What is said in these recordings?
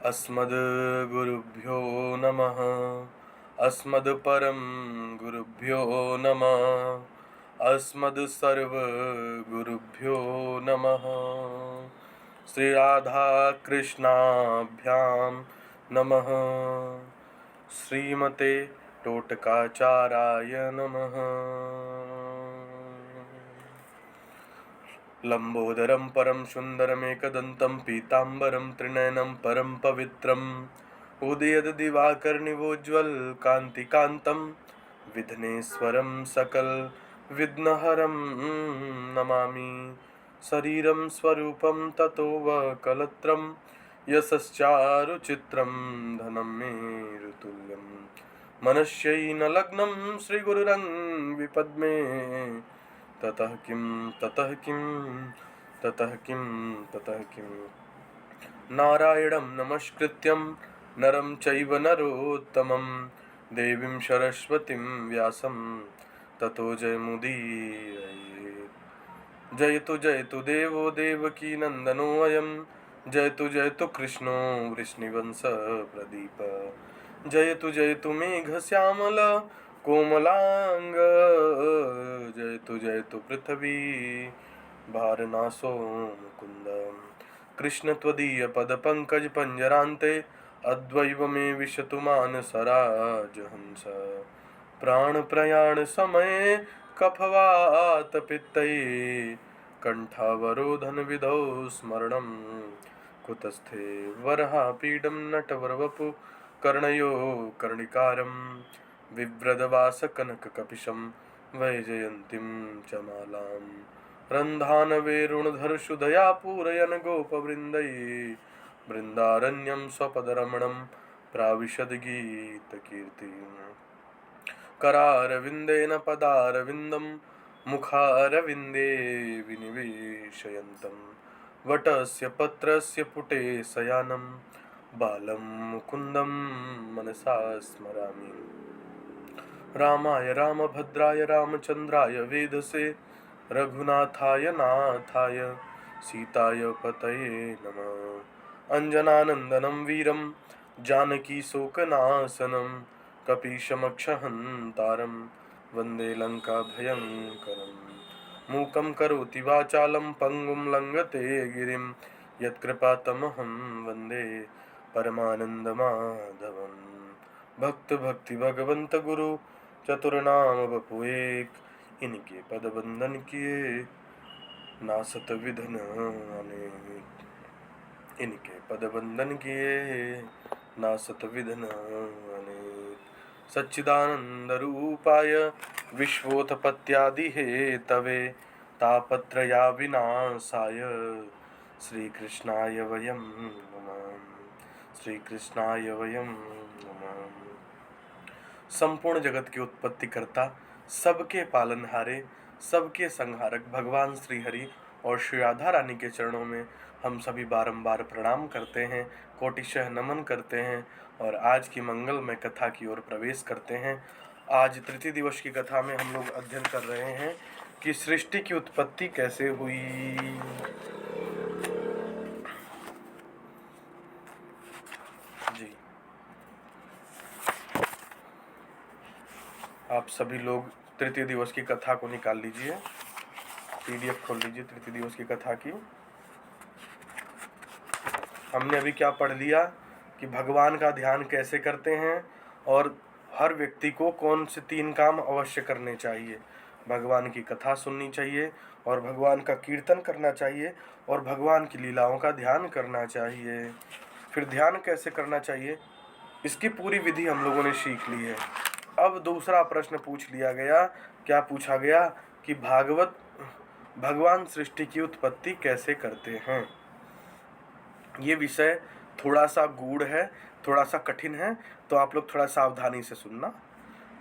अस्मद्गुरुभ्यो नमः। अस्मद्परं गुरुभ्यो नमः। अस्मद्सर्वगुरुभ्यो नमः। श्रीराधा कृष्णाभ्यां नमः। श्रीमते टोटकाचार्याय नमः। लंबोदरं परं सुंदरमेकदन्तं पीताम्बरं त्रिनयनं परं पवित्रम् उदयद्दिवाकरनिभोज्ज्वलकान्तिकान्तं विघ्नेश्वरं सकलविघ्नहरं नमामि। शरीरं स्वरूपं ततो वकलत्रं यशश्चारुचित्रं धनं मेरुतुल्यं मनश्यैनलग्नं श्रीगुरुरङ्घ्रिपद्मे ततः किं ततः किं ततः किं ततः किं नारायणं नमस्कृत्यं नरं चैव नरोत्तमं देवीं सरस्वतीं व्यासं ततो जयमुदीरयेत्। जयतु देवो देवकी नन्दनोऽयं जयतु कृष्णो वृष्णिवंशप्रदीप। जयतु मेघश्यामल कोमलांग जयतु पृथ्वी भारनाशो मुकुंद। कृष्ण त्वदीय पद पंकज पंजरान्ते अद्वैव मे विशतु मानसराज हंस। प्राण प्रयाण समये कफवात पित्तये कंठावरोधन विधौ स्मरणं कुतस्थे। वरहापीडं नटवरवपु कर्णयो कर्णिकारं बिभ्रदवासकनककपिशं वैजयन्तीं च मालां। रन्धानवेरुणधरसुधया पूरयन् गोपवृन्दैः बृन्दारण्यं स्वपदरमणं प्राविशद्गीतकीर्तिम्। करारविन्देन पदारविन्दं मुखारविन्दे विनिवेशयन्तं वटस्य पत्रस्य पुटे शयानं बालं मुकुन्दं मनसा स्मरामि। रामाय रामभद्राय रामचन्द्राय वेधसे रघुनाथाय नाथाय सीताय पतये नमः। अञ्जनानन्दनं वीरं जानकीशोकनाशनं कपीशमक्षहन्तारं वन्दे लङ्काभयङ्करम्। मूकं करोति वाचालं पङ्गुं लङ्घते गिरिं यत्कृपातमहं वन्दे परमानन्दमाधवम्। भक्ति भगवंत गुरु चतुरनाम बपु एक, इनके पद बंदन किए नासत विधन अनेक। इनके पद बंदन किए नासत विधन अनेक। सच्चिदानंद रूपाय विश्वोत्पत्त्यादि हेतवे तापत्रया विनाशाय श्रीकृष्णाय वयं नमः। श्रीकृष्णाय वयं नमः। संपूर्ण जगत की उत्पत्ति करता, सबके पालनहारे, सबके संहारक भगवान श्री हरि और श्री राधा रानी के चरणों में हम सभी बारंबार प्रणाम करते हैं, कोटिशः नमन करते हैं और आज की मंगलमय कथा की ओर प्रवेश करते हैं। आज तृतीय दिवस की कथा में हम लोग अध्ययन कर रहे हैं कि सृष्टि की उत्पत्ति कैसे हुई। जी, आप सभी लोग तृतीय दिवस की कथा को निकाल लीजिए, पीडीएफ खोल लीजिए तृतीय दिवस की कथा की। हमने अभी क्या पढ़ लिया कि भगवान का ध्यान कैसे करते हैं और हर व्यक्ति को कौन से 3 काम अवश्य करने चाहिए। भगवान की कथा सुननी चाहिए और भगवान का कीर्तन करना चाहिए और भगवान की लीलाओं का ध्यान करना चाहिए। फिर ध्यान कैसे करना चाहिए, इसकी पूरी विधि हम लोगों ने सीख ली है। अब दूसरा प्रश्न पूछ लिया गया, क्या पूछा गया कि भगवान सृष्टि की उत्पत्ति कैसे करते हैं। ये विषय थोड़ा सा गूढ़ है, थोड़ा सा कठिन है, तो आप लोग थोड़ा सावधानी से सुनना,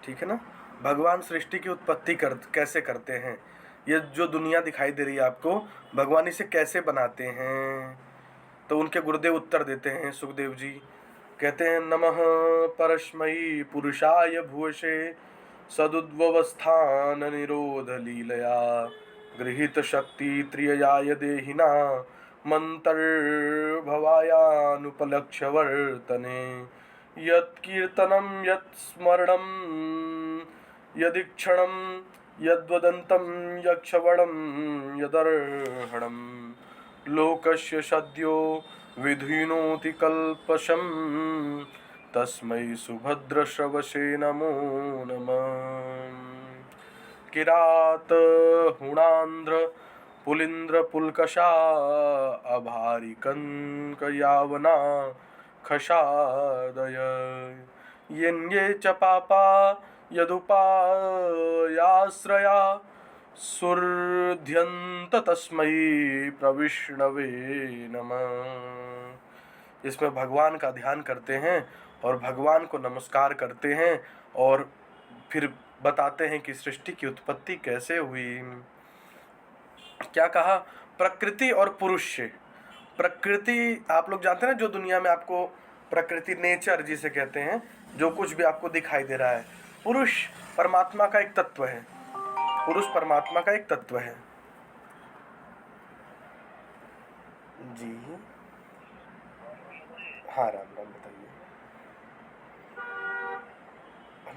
ठीक है ना। भगवान सृष्टि की उत्पत्ति कैसे करते हैं, ये जो दुनिया दिखाई दे रही है आपको, भगवान इसे कैसे बनाते हैं। तो उनके गुरुदेव उत्तर देते हैं, सुखदेव जी कहते हैं, नमः परस्मै पुरुषाय भुवसे सदुद्वस्थान निरोध लीलया गृहीत शक्ति त्रिययाय देहिना मन्तर्भवायानुपलक्ष्य वर्तने यत्कीर्तनं यत्स्मरणं यदीक्षणं यद्वदन्तं यक्षवणं यदर्हणं लोकस्य सद्यो विधुनोति कल्पशं तस्मै सुभद्रश्रवसे नमो नमः। किरात हुणांध्र पुलिंद्र पुलकशा अभारिकंकयावना खशादय यन्ये च पापा यदुपायाश्रया सुर्ध्यन्त तस्मै प्रविष्णवे नमः। इसमें भगवान का ध्यान करते हैं और भगवान को नमस्कार करते हैं और फिर बताते हैं कि सृष्टि की उत्पत्ति कैसे हुई। क्या कहा? प्रकृति और पुरुष से। प्रकृति आप लोग जानते हैं ना, जो दुनिया में आपको प्रकृति, नेचर जिसे कहते हैं, जो कुछ भी आपको दिखाई दे रहा है। पुरुष परमात्मा का एक तत्व है। पुरुष परमात्मा का एक तत्व है जी। हाँ राम राम, बताइए।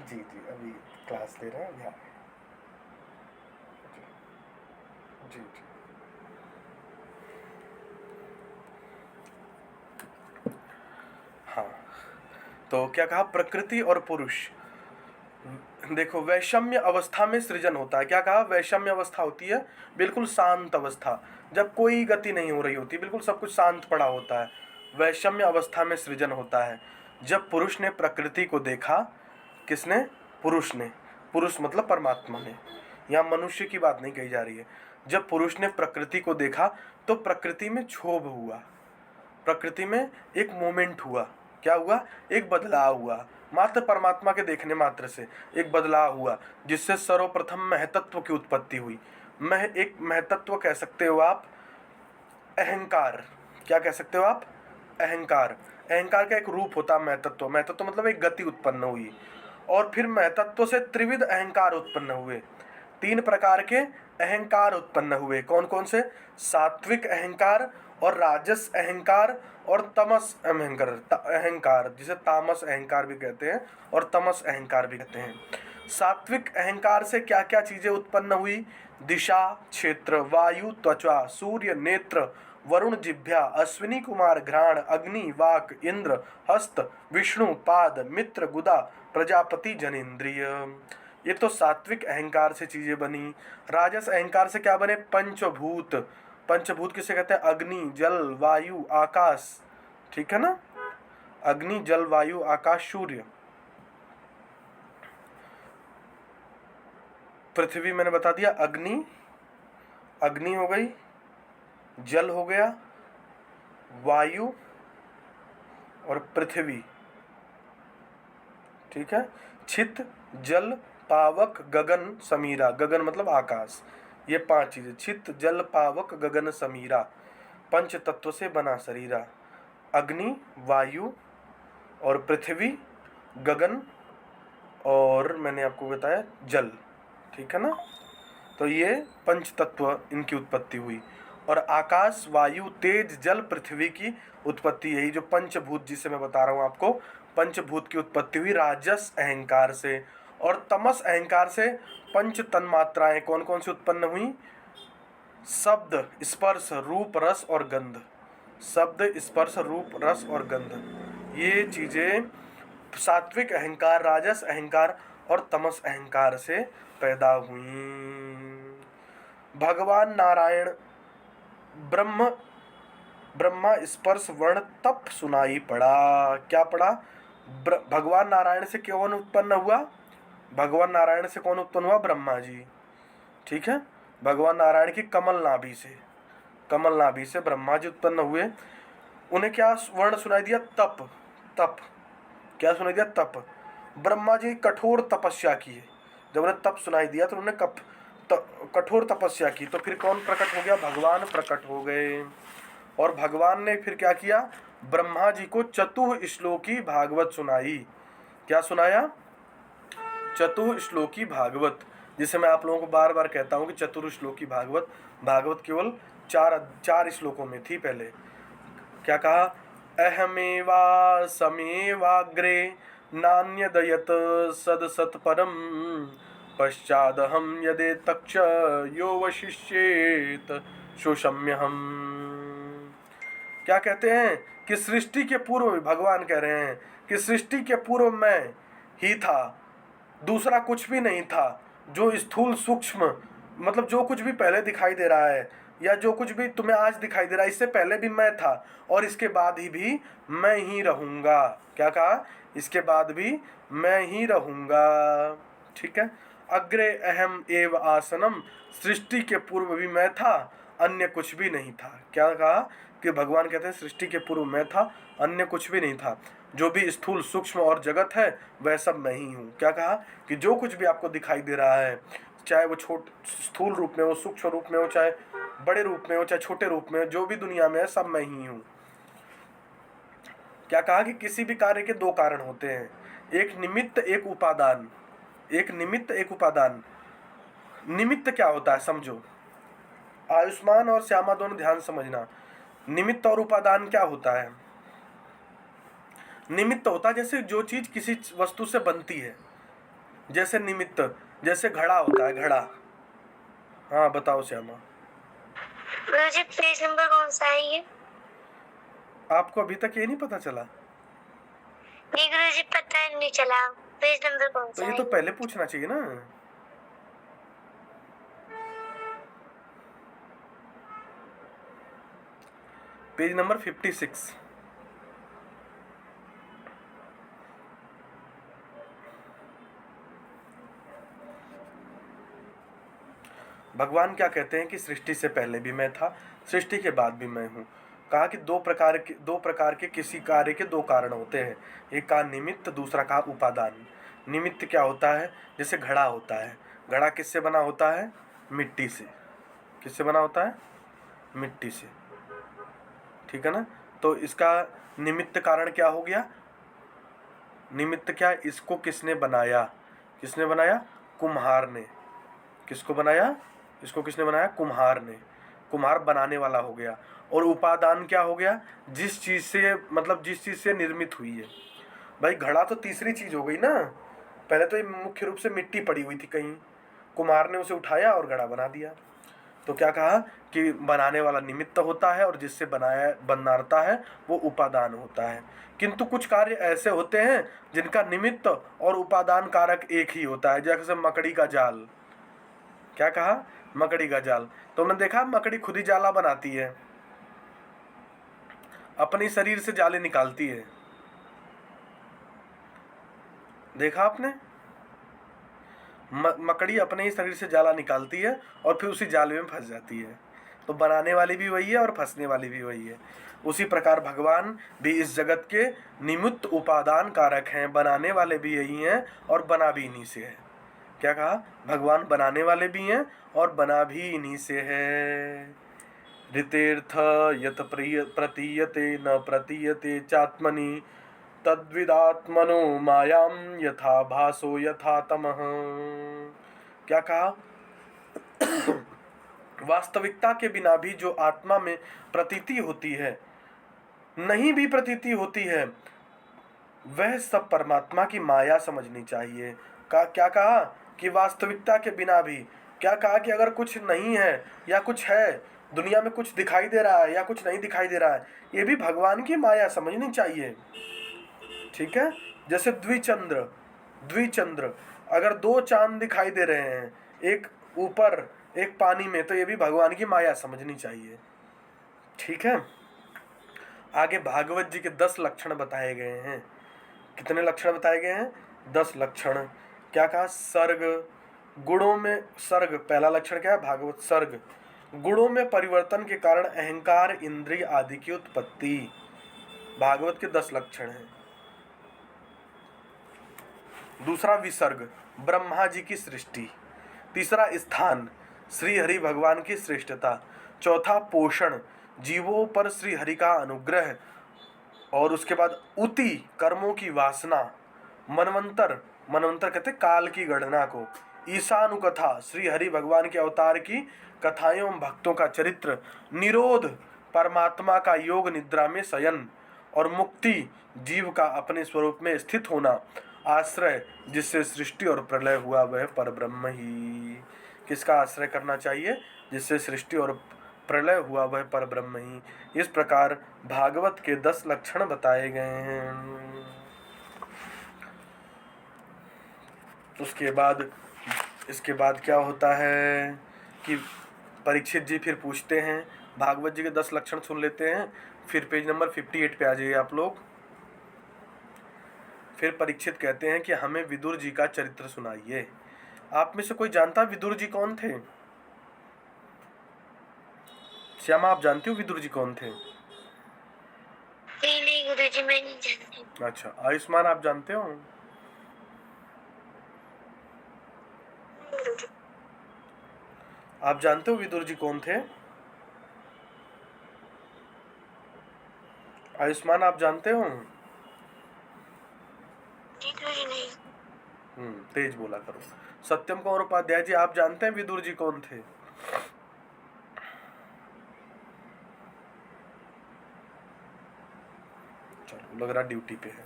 जी जी, अभी क्लास दे रहे हैं अभी। जी जी। हाँ, तो क्या कहा? प्रकृति और पुरुष। देखो, वैषम्य अवस्था में सृजन होता है। क्या कहा? वैषम्य अवस्था होती है बिल्कुल शांत अवस्था, जब कोई गति नहीं हो रही होती, बिल्कुल सब कुछ शांत पड़ा होता है। वैषम्य अवस्था में सृजन होता है जब पुरुष ने प्रकृति को देखा। किसने? पुरुष ने। पुरुष मतलब परमात्मा ने। यहाँ मनुष्य की बात नहीं कही जा रही है। जब पुरुष ने प्रकृति को देखा तो प्रकृति में क्षोभ हुआ, प्रकृति में एक मोमेंट हुआ। क्या हुआ? एक बदलाव हुआ। मात्र परमात्मा के देखने मात्र से एक बदलाव हुआ, जिससे सर्वप्रथम महतत्व की उत्पत्ति हुई। एक महतत्व कह सकते हो आप, अहंकार। क्या कह सकते हो आप? अहंकार। अहंकार का एक रूप होता है महतत्व। महतत्व मतलब एक गति उत्पन्न हुई, और फिर महतत्व से त्रिविध अहंकार उत्पन्न हुए। 3 प्रकार के अहंकार उत्पन्न हुए। कौन कौन से? सात्विक अहंकार और राजस अहंकार और तमस अहंकार, जिसे तामस अहंकार भी कहते हैं और तमस अहंकार भी कहते हैं। सात्विक अहंकार से क्या क्या चीजें उत्पन्न हुई? दिशा, क्षेत्र, वायु, त्वचा, सूर्य, नेत्र, वरुण, जिह्वा, अश्विनी कुमार, घ्राण, अग्नि, वाक, इंद्र, हस्त, विष्णु, पाद, मित्र, गुदा, प्रजापति, जनेन्द्रिय। ये तो सात्विक अहंकार से चीजें बनी। राजस अहंकार से क्या बने? पंचभूत। पंचभूत किसे कहते हैं? अग्नि, जल, वायु, आकाश। ठीक है ना? अग्नि, जल, वायु, आकाश, सूर्य। पृथ्वी मैंने बता दिया, अग्नि, अग्नि हो गई, जल हो गया, वायु और पृथ्वी। ठीक है? छित, जल, पावक, गगन, समीरा। गगन मतलब आकाश। ये 5 चीजें, छित, जल, पावक, गगन, समीरा। पंच तत्व से बना शरीरा। अग्नि, वायु और पृथ्वी, गगन और मैंने आपको बताया जल। ठीक है ना? तो ये पंच तत्व, इनकी उत्पत्ति हुई। और आकाश, वायु, तेज, जल, पृथ्वी की उत्पत्ति, यही जो पंचभूत जिसे मैं बता रहा हूँ आपको, पंचभूत की उत्पत्ति हुई राजस अहंकार से। और तमस अहंकार से पंच तन्मात्राएं कौन कौन सी उत्पन्न हुई? शब्द, स्पर्श, रूप, रस और गंध। शब्द, स्पर्श, रूप, रस और गंध, ये चीजें सात्विक अहंकार, राजस अहंकार और तमस अहंकार से पैदा हुई। भगवान नारायण ब्रह्मा स्पर्श वर्ण तप सुनाई पड़ा। क्या पड़ा? भगवान नारायण से कौन उत्पन्न हुआ? भगवान नारायण से कौन उत्पन्न हुआ? ब्रह्मा जी। ठीक है? भगवान नारायण की कमल नाभि से, कमल नाभि से ब्रह्मा जी उत्पन्न हुए। उन्हें क्या वर्ण सुनाई दिया? तप। तप क्या सुनाई दिया? तप। ब्रह्मा जी कठोर तपस्या की है। जब उन्हें तप सुनाई दिया तो उन्होंने कठोर तपस्या की, तो फिर कौन प्रकट हो गया? भगवान प्रकट हो गए। और भगवान ने फिर क्या किया? ब्रह्मा जी को चतुश्लोकी भागवत सुनाई। क्या सुनाया? चतुश्लोकी भागवत। जिसे मैं आप लोगों को बार बार कहता हूँ कि चतुर्श्लोकी भागवत, भागवत केवल चार श्लोकों में थी पहले। क्या कहा? अहमेवा समेवाग्रे नान्यदयत सदसत परम पश्चादहम यदे तक्ष यो वशिष्येत शोषम्यहम। क्या कहते हैं कि सृष्टि के पूर्व, भगवान कह रहे हैं कि सृष्टि के पूर्व मैं ही था, दूसरा कुछ भी नहीं था। जो स्थूल सूक्ष्म मतलब जो कुछ भी पहले दिखाई दे रहा है या जो कुछ भी तुम्हें आज दिखाई दे रहा है, इससे पहले भी मैं था और इसके बाद ही भी मैं ही रहूंगा। क्या कहा? इसके बाद भी मैं ही रहूंगा। ठीक है। अग्रे अहम एव आसनम, सृष्टि के पूर्व भी मैं था, अन्य कुछ भी नहीं था। क्या कहा? कि भगवान कहते हैं सृष्टि के पूर्व मैं था, अन्य कुछ भी नहीं था। जो भी स्थूल सूक्ष्म और जगत है वह सब मैं ही हूँ। क्या कहा? कि जो कुछ भी आपको दिखाई दे रहा है, चाहे वो स्थूल रूप में हो, सूक्ष्म रूप में हो, चाहे बड़े रूप में हो, चाहे छोटे रूप में हो, जो भी दुनिया में है सब मैं ही हूँ। क्या कहा? कि किसी भी कार्य के दो कारण होते हैं, एक निमित्त एक उपादान। एक निमित्त एक उपादान। निमित्त क्या होता है समझो, आयुष्मान और श्यामा दोनों ध्यान समझना। निमित्त और उपादान क्या होता है? निमित्त होता है जैसे जो चीज किसी वस्तु से बनती है, जैसे निमित्त, जैसे घड़ा होता है, घड़ा। हाँ बताओ श्यामा। गुरुजी पेज नंबर कौन सा है ये? आपको अभी तक ये नहीं पता चला? नहीं गुरुजी, पता नहीं चला पेज नंबर कौन सा तो है। ये तो पहले पूछना चाहिए ना। Page number 56। भगवान क्या कहते हैं कि सृष्टि से पहले भी मैं था, सृष्टि के बाद भी मैं हूँ। कहा कि दो प्रकार के किसी कार्य के दो कारण होते हैं, एक का निमित्त, दूसरा का उपादान। निमित्त क्या होता है? जैसे घड़ा होता है। घड़ा किससे बना होता है? मिट्टी से। किससे बना होता है? मिट्टी से। ठीक है ना। तो इसका निमित्त कारण क्या हो गया? निमित्त क्या? इसको किसने बनाया? किसने बनाया? कुम्हार ने। किसको बनाया? इसको किसने बनाया? कुम्हार ने। कुम्हार बनाने वाला हो गया। और उपादान क्या हो गया? जिस चीज से, मतलब जिस चीज से निर्मित हुई है। भाई घड़ा तो तीसरी चीज हो गई ना। पहले तो ये मुख्य रूप से मिट्टी पड़ी हुई थी कहीं, कुम्हार ने उसे उठाया और घड़ा बना दिया। तो क्या कहा कि बनाने वाला निमित्त होता है और जिससे बनाता है वो उपादान होता है। किंतु कुछ कार्य ऐसे होते हैं जिनका निमित्त और उपादान कारक एक ही होता है, जैसे मकड़ी का जाल। क्या कहा? मकड़ी का जाल। तुमने देखा मकड़ी खुद ही जाला बनाती है, अपनी शरीर से जाले निकालती है। देखा आपने? मकड़ी अपने ही शरीर से जाला निकालती है और फिर उसी जाले में फंस जाती है। तो बनाने वाली भी वही है और फंसने वाली भी वही है। उसी प्रकार भगवान भी इस जगत के निमित्त उपादान कारक हैं, बनाने वाले भी यही हैं और बना भी इन्हीं से है। क्या कहा? भगवान बनाने वाले भी हैं और बना भी इन्हीं से है। ऋतेर्थ यत प्रतीयते न प्रतीयते चात्मनि तद्विदात्मनो मायाम यथा भासो यथा तमः। क्या कहा? वास्तविकता के बिना भी जो आत्मा में प्रतीति होती है, नहीं भी प्रतीति होती है, वह सब परमात्मा की माया समझनी चाहिए। क्या कहा? कि वास्तविकता के बिना भी। क्या कहा? कि अगर कुछ नहीं है या कुछ है, दुनिया में कुछ दिखाई दे रहा है या कुछ नहीं दिखाई दे रहा है, ये भी भगवान की माया समझनी चाहिए। ठीक है। जैसे द्विचंद्र, अगर दो चांद दिखाई दे रहे हैं, एक ऊपर एक पानी में, तो ये भी भगवान की माया समझनी चाहिए। ठीक है। आगे भागवत जी के 10 लक्षण बताए गए हैं। कितने लक्षण बताए गए हैं? 10 लक्षण। क्या कहा? सर्ग, गुणों में सर्ग। पहला लक्षण क्या है? भागवत सर्ग, गुणों में परिवर्तन के कारण अहंकार, इंद्रिय आदि की उत्पत्ति। भागवत के 10 लक्षण हैं। दूसरा विसर्ग, ब्रह्मा जी की सृष्टि। तीसरा स्थान, श्री हरि भगवान की श्रेष्ठता। चौथा पोषण, जीवों पर श्री हरि का अनुग्रह। और उसके बाद उति, कर्मों की वासना। मनवंतर, मनवंतर कहते काल की गणना को। ईशानुकथा, श्री हरि भगवान के अवतार की कथाएं एवं भक्तों का चरित्र, निरोध, परमात्मा का योग निद्रा में शयन, और मुक्ति, जीव का अपने स्वरूप में स्थित होना, आश्रय, जिससे सृष्टि और प्रलय हुआ वह परब्रह्म ही। किसका आश्रय करना चाहिए? जिससे सृष्टि और प्रलय हुआ वह परब्रह्म ही। इस प्रकार भागवत के 10 लक्षण बताए गए हैं। इसके बाद क्या होता है कि परीक्षित जी फिर पूछते हैं, भागवत जी के 10 लक्षण सुन लेते हैं, फिर पेज नंबर 58 पे आ जाइए आप लोग। फिर परीक्षित कहते हैं कि हमें विदुर जी का चरित्र सुनाइए। आप में से कोई जानता विदुर जी कौन थे? श्यामा, आप जानती हो विदुर जी कौन थे? नहीं गुरुजी, मैं नहीं जानती। अच्छा, आयुष्मान, आप जानते हो? आप जानते हो विदुर जी कौन थे? आयुष्मान, आप जानते हो? गुरुजी नहीं। तेज बोला करो। सत्यम कुमार उपाध्याय जी, आप जानते हैं विदुर जी कौन थे? चलो, लग रहा ड्यूटी पे है।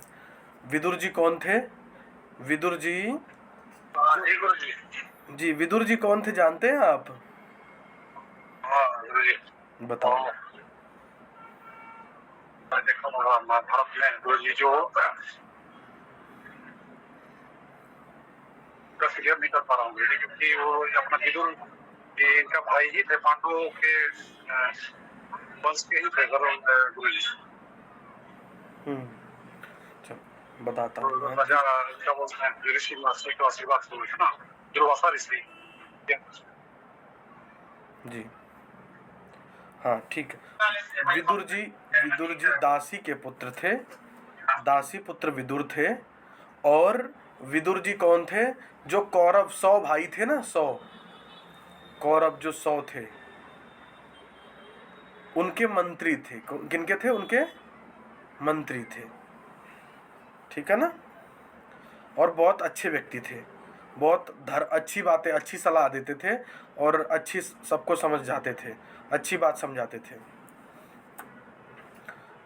विदुर जी कौन थे? विदुर जी जी, विदुर जी कौन थे, जानते हैं आप? बताओ। महाभारत में विदुर जी जो क्लियर नहीं कर पा रहा हूँ क्योंकि वो अपना विदुर इनका भाई ही थे, पांडवों के वंश के ही थे गुरु जी। बताता हूँ। राजा क्या बोलते हैं, ऋषि महर्षि का आशीर्वाद हुए थे ना, दुर्वासा ऋषि जी। हाँ, ठीक है। विदुर जी दासी के पुत्र थे, दासी पुत्र विदुर थे। और विदुर जी कौन थे? जो कौरव 100 भाई थे ना, 100 कौरव जो 100 थे, उनके मंत्री थे। किनके थे? उनके मंत्री थे। ठीक है ना? और बहुत अच्छे व्यक्ति थे, बहुत अच्छी बातें, अच्छी सलाह देते थे और अच्छी सबको समझ जाते थे, अच्छी बात समझाते थे।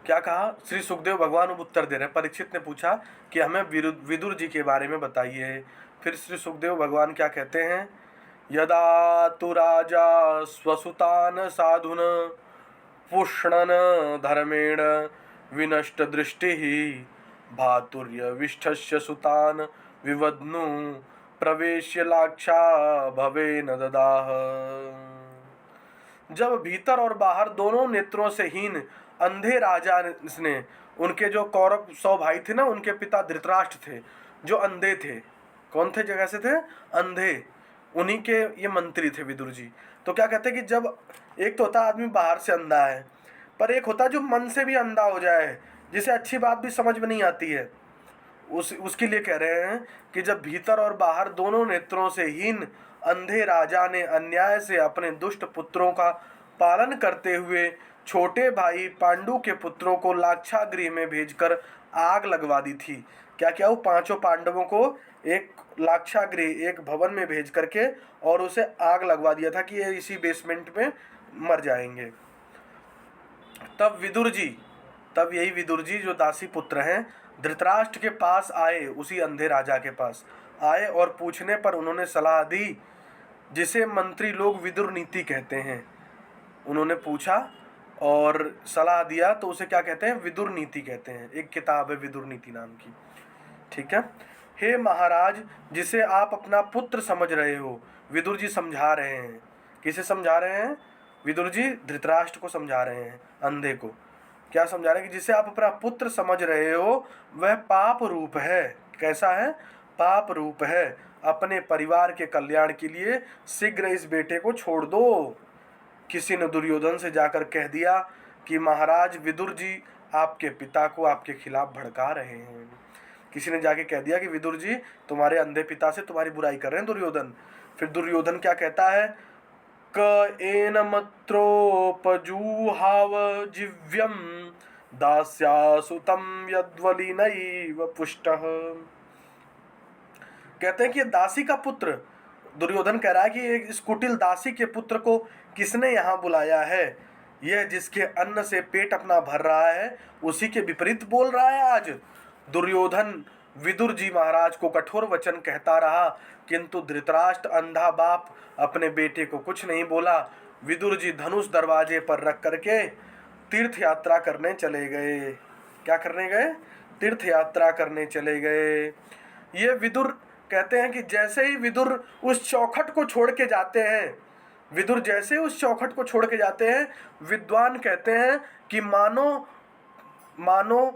क्या कहा? श्री सुखदेव भगवान उत्तर दे रहे हैं। परीक्षित ने पूछा कि हमें विदुर जी के बारे में बताइए। फिर श्री सुखदेव भगवान क्या कहते हैं? यदा तु राजा स्वसुतान साधुन पुष्णन धर्मेण विनष्ट दृष्टि भातुर्य विष्ठस्य सुतान विवद्नु प्रवेश्य लाक्षा भवे न ददाह। जब भीतर और बाहर दोनों नेत्रों से हीन अंधे राजा ने, उनके जो कौरव 100 भाई थे ना, उनके पिता धृतराष्ट्र थे जो अंधे थे। कौन थे? जगह से थे अंधे, उन्हीं के ये मंत्री थे विदुर जी। तो क्या कहते हैं कि जब एक तो होता आदमी बाहर से अंधा है, पर एक होता जो मन से भी अंधा हो जाए, जिसे अच्छी बात भी समझ में नहीं आती है, उसके लिए कह रहे हैं कि जब भीतर और बाहर दोनों नेत्रों से हीन अंधे राजा ने अन्याय से अपने दुष्ट पुत्रों का पालन करते हुए छोटे भाई पांडु के पुत्रों को लाक्षागृह में भेजकर आग लगवा दी थी। क्या क्या? वो 5 पांडवों को एक लाक्षागृह, एक भवन में भेज करके और उसे आग लगवा दिया था कि ये इसी बेसमेंट में मर जाएंगे। तब यही विदुर जी जो दासी पुत्र हैं, धृतराष्ट्र के पास आए, उसी अंधे राजा के पास आए और पूछने पर उन्होंने सलाह दी, जिसे मंत्री लोग विदुर नीति कहते हैं। उन्होंने पूछा और सलाह दिया तो उसे क्या कहते हैं? विदुर नीति कहते हैं। एक किताब है विदुर नीति नाम की। ठीक है। हे महाराज, जिसे आप अपना पुत्र समझ रहे हो, विदुर जी समझा रहे हैं। किसे समझा रहे हैं? विदुर जी धृतराष्ट्र को समझा रहे हैं, अंधे को। क्या समझा रहे हैं? कि जिसे आप अपना पुत्र समझ रहे हो वह पाप रूप है। कैसा है? पाप रूप है। अपने परिवार के कल्याण के लिए शीघ्र इस बेटे को छोड़ दो। किसी ने दुर्योधन से जाकर कह दिया कि महाराज विदुर जी आपके पिता को आपके खिलाफ भड़का रहे हैं। किसी ने जाके कह दिया कि विदुर जी तुम्हारे अंधे पिता से तुम्हारी बुराई कर रहे हैं दुर्योधन। फिर दुर्योधन क्या कहता है? क एन मत्रोपजूहाव जिव्यम दास्यासुतम यद्वलिनैव पुष्टः। कहते हैं कि दासी का पुत्र दुर्योधन कह रहा है कि एक इस कुटिल दासी के पुत्र को किसने यहाँ बुलाया है? यह जिसके अन्न से पेट अपना भर रहा है उसी के विपरीत बोल रहा है आज। दुर्योधन विदुर जी महाराज को कठोर वचन कहता रहा, किंतु धृतराष्ट्र अंधा बाप अपने बेटे को कुछ नहीं बोला। विदुर जी धनुष दरवाजे पर रख करके तीर्थ यात्रा करने चले गए। क्या करने गए? तीर्थ यात्रा करने चले गए। ये विदुर कहते हैं कि जैसे ही विदुर उस चौखट को छोड़ के जाते हैं, विदुर जैसे उस चौखट को छोड़ के जाते हैं, विद्वान कहते हैं कि मानो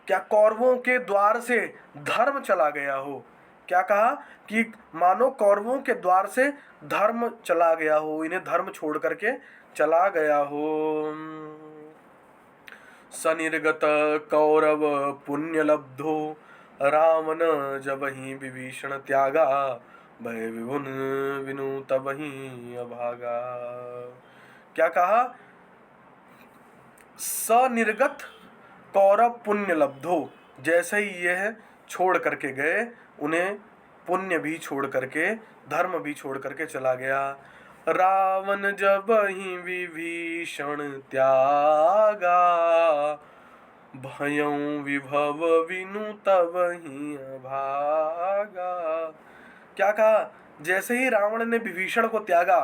क्या कौरवों के द्वार से धर्म चला गया हो। क्या कहा? कि मानो कौरवों के द्वार से धर्म चला गया हो, इन्हें धर्म छोड़ करके चला गया हो। सनिर्गत कौरव पुण्य लब्धो रावण जब ही विभीषण त्यागा, भय विभुन विनु तब ही अभागा। क्या कहा? सनिर्गत कौरव पुण्य लब्धो, जैसे ही यह छोड़ करके गए, उन्हें पुण्य भी छोड़ करके, धर्म भी छोड़ करके चला गया। रावण जब ही विभीषण त्यागा, भयं विभव विनु तब ही अभागा। क्या कहा? जैसे ही रावण ने विभीषण को त्यागा,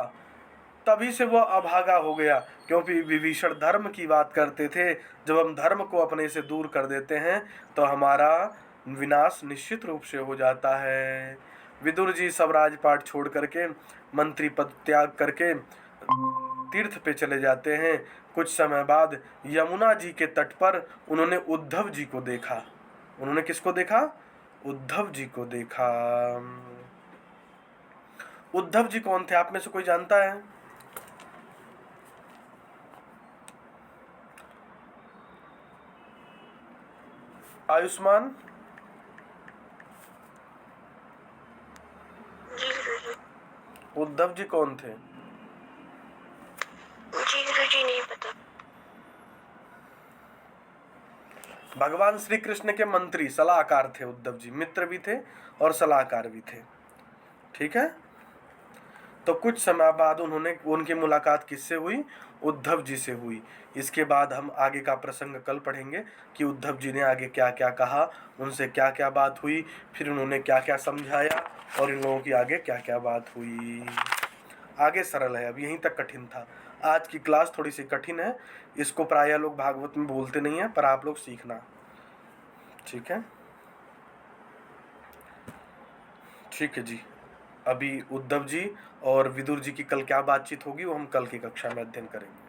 तभी से वह अभागा हो गया, क्योंकि विभीषण धर्म की बात करते थे। जब हम धर्म को अपने से दूर कर देते हैं तो हमारा विनाश निश्चित रूप से हो जाता है। विदुर जी सब राजपाट छोड़ करके, मंत्री पद त्याग करके तीर्थ पे चले जाते हैं। कुछ समय बाद यमुना जी के तट पर उन्होंने उद्धव जी को देखा। उन्होंने किसको देखा? उद्धव जी को देखा। उद्धव जी कौन थे? आप में से कोई जानता है? आयुष्मान? जी गुरुजी। उद्धव जी कौन थे? जी गुरुजी नहीं पता। भगवान श्री कृष्ण के मंत्री, सलाहकार थे उद्धव जी। मित्र भी थे और सलाहकार भी थे। ठीक है। तो कुछ समय बाद उनकी मुलाकात किससे हुई? उद्धव जी से हुई। इसके बाद हम आगे का प्रसंग कल पढ़ेंगे कि उद्धव जी ने आगे क्या क्या कहा, उनसे क्या क्या बात हुई, फिर उन्होंने क्या क्या समझाया और इन लोगों की आगे क्या क्या बात हुई। आगे सरल है, अब यहीं तक कठिन था। आज की क्लास थोड़ी सी कठिन है, इसको प्रायः लोग भागवत में बोलते नहीं हैं, पर आप लोग सीखना। ठीक है, ठीक है जी। अभी उद्धव जी और विदुर जी की कल क्या बातचीत होगी वो हम कल की कक्षा में अध्ययन करेंगे।